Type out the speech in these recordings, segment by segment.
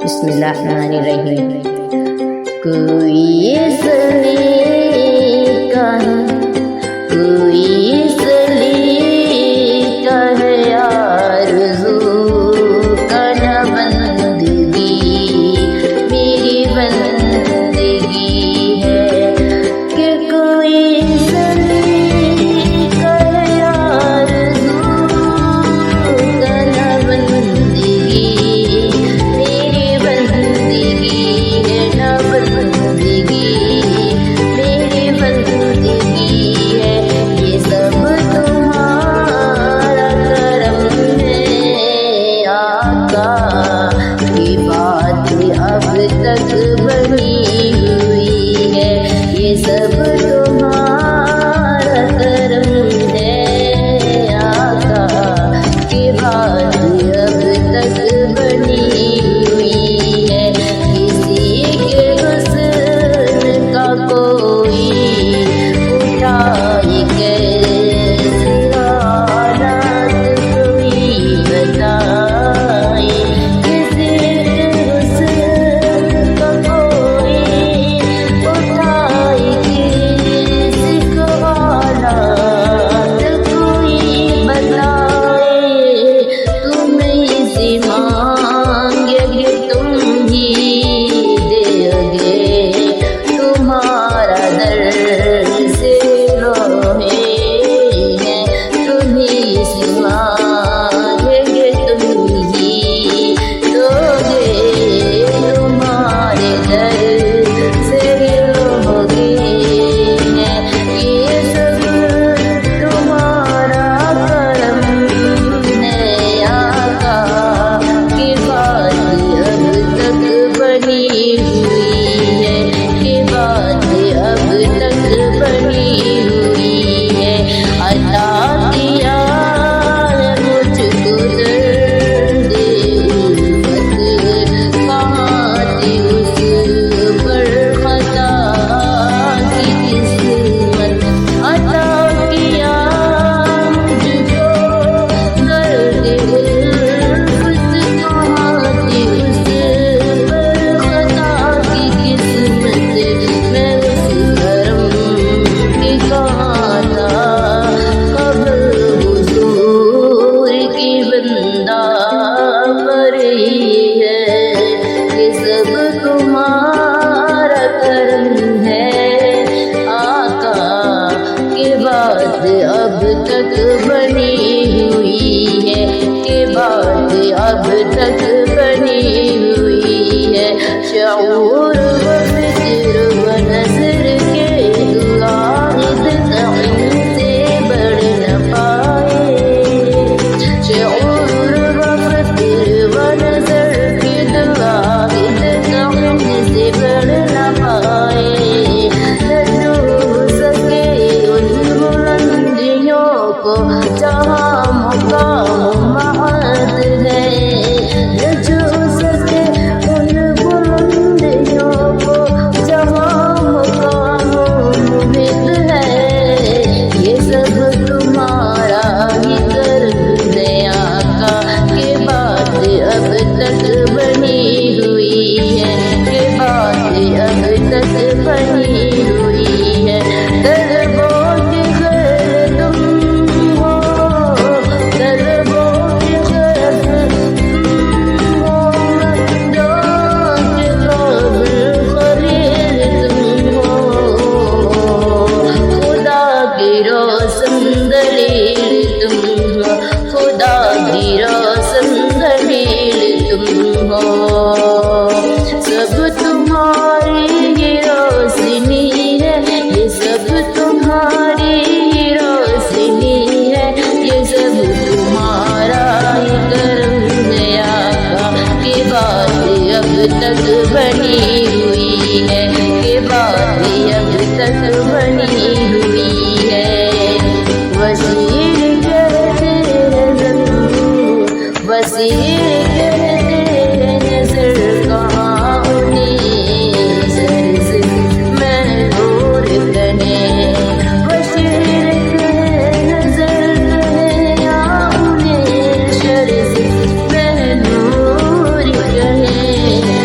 بسم اللہ الرحمن الرحیم۔ کوئی سلیقہ ہے، کوئی سلیقہ ہے، آرزو کا نہ بندگی میری بندگی ہے کہ کوئی سلیقہ ہے، آرزو کا نہ بندگی میری بندگی ہے، نہ بندگی میری بندگی ہے۔ یہ سب تمہارا کرم ہے آقا، کی بات اب تک بنی ہوئی ہے۔ یہ سب تمہارا کرم ہے آقا، کی بات اب تک بنی ہوئی ہے۔ کسی کے حسن کا کوئی اٹھائے کیسے حالات کوئی بتائے، کسی کے حسن کا کوئی اٹھائے کیسے حالات کوئی بتائے۔ تمہیں سے مانگے گے تم ہی دے گے، تمہارا در سے روئے ہیں۔ تمہیں سے مانگے گے تم ہی دو گے، تمہارے در سے روگے ہیں۔ یہ سب تمہارا کرم ہے آقا، کی بات اب تک بنی ہوئی ہے، کی بات اب تک بنی ہوئی ہے۔ عطا کیا ہے مجھ کو درد الفت، کہاں تھی اس پر خطا کی قسمت۔ عطا کیا مجھ کو درد الفت، کہاں تھی اس پر خطا کی قسمت۔ میں اس کرم کی کہاں تھا قبل حضور کی بندہ پری ہے۔ یہ سب تمہارا کرم ہے آقا، کی بات اب تک بنی ہوئی ہے، کی بات اب تک بنی ہوئی ہے۔ شعور و فکر و نظر کے واحد تعین سے بڑھ نہ پائے۔ شعور و فکر و نظر کے واحد تعین سے بڑھ نہ پائے۔ نہ چھو سکے ان بلندیوں کو جہاں مقام معاد ہے، نہ چھو سکے ان بلندیوں کو جہاں مقام ممت ہے۔ یہ سب تمہارا ہی کرم ہے آقا، کی بات اب تک بنی ہوئی ہے، کی بات اب تک بنی ہوئی ہے۔ طلبوں کے خیر تم ہو، طلبوں کے خیر تم ہو، مندوں کے قابل خلیل تم ہو۔ خدا کی روشن دلیل تم ہو، خدا کی روشن دلیل تم ہو۔ سب تمہاری ہی روشنی ہے، یہ سب تمہاری ہی روشنی ہے، یہ سب تمہارا ہی کرم ہے آقا، کی بات اب تک بنی ہوئی ہے، کی بات اب تک بنی ہوئی ہے۔ وزیر کہتے ہیں زمین، وزیر کہتے ہیں نظر کہاں انہیں سر سے محرور کہیں۔ وزیر کہے نظر کہے یا انہیں شر سے محرور کہیں۔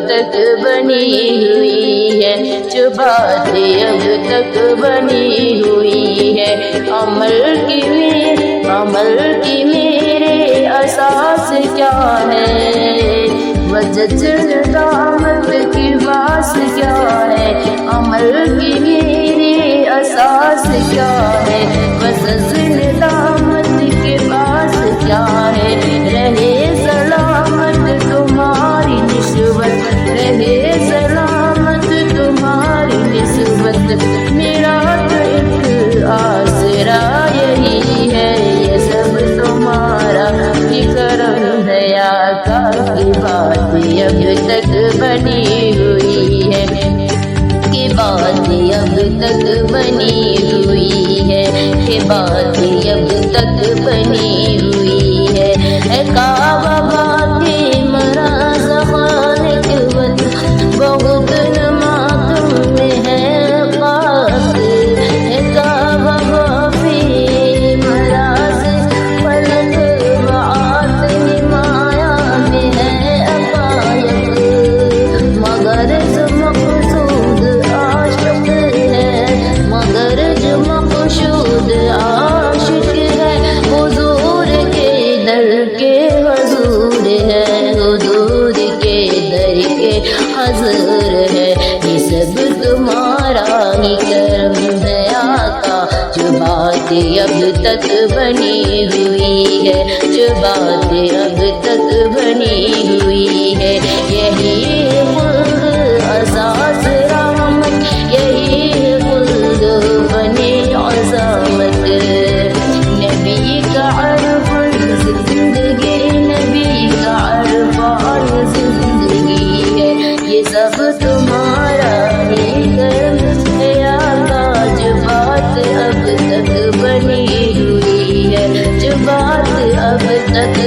تک بنی ہوئی ہے، جو باتیں اب تک بنی ہوئی ہے، عمل کی میرے اساس کیا ہے، وجج ندامت کی باس کیا ہے، عمل کی میرے اساس کیا ہے، وجج ندامت کے پاس کیا ہے، رہے سلامت تمہاری نسبت، رہے سلامت تمہاری نسبت، میرا تو ایک آسرا یہی ہے، یہ سب تمہارا ہی کرم ہے آقا کی بات اب تک بنی ہوئی ہے، کہ بات اب تک بنی ہوئی ہے، کہ بات اب تک بنی ہوئی ہے، اے کعبہ کے مراز خانے کے وقت بہت نماکم میں ہے خاک، اے کعبہ کے مراز فلک وعات نمایا میں ہے عقائق، مگر جو مقصود عاشق ہے، مگر جو مقصود عاشق ہے، حضور کے در کے حضور ہے، حضور کے در کے حضور ہے، یہ سب تمہارا ہی کرم ہے آقا، جو بات اب تک بنی ہوئی ہے، جو بات اب تک بنی ہوئی ہے، یہی خلد اساس رحمت، یہی خلد بنے عظمت، نبی کا عرفان زندگی، نبی کا عرفان زندگی ہے، یہ سب تمہارا ہی کرم ہے آقا، جو بات اب تک بنی ہوئی ہے، جو بات اب تک